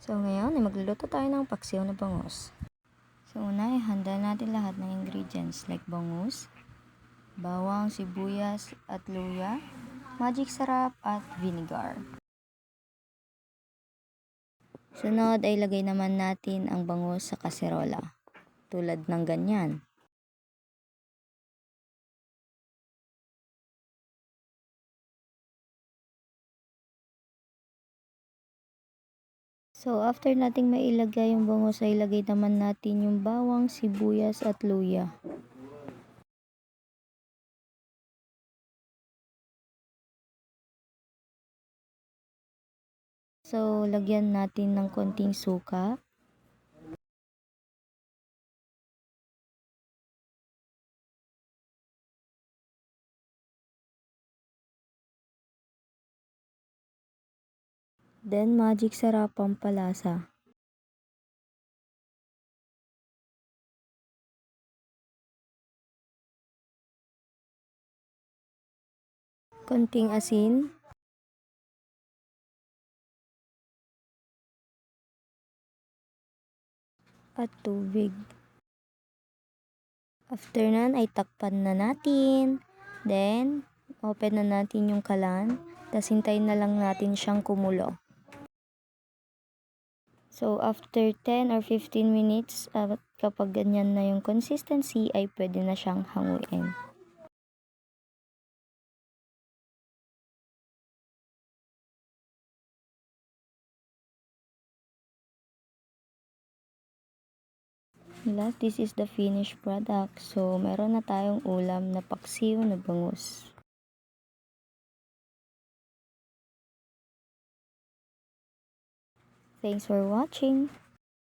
So ngayon ay magluluto tayo ng paksiw na bangus. So una ay handa natin lahat ng ingredients like bangus, bawang, sibuyas at luya, magic sarap at vinegar. Sunod ay lagay naman natin ang bangus sa kaserola, tulad ng ganyan. So after nating mailagay yung bangus ay ilagay naman natin yung bawang, sibuyas at luya. So lagyan natin ng konting suka. Then magic sarap pampalasa. Konting asin. At tubig. After nun ay takpan na natin. Then, open na natin yung kalan. Tapos hintayin na lang natin siyang kumulo. So, after 10 or 15 minutes, kapag ganyan na yung consistency, ay pwede na siyang hanguin. Last, this is the finished product. So, meron na tayong ulam na paksiw na bangus. Thanks for watching.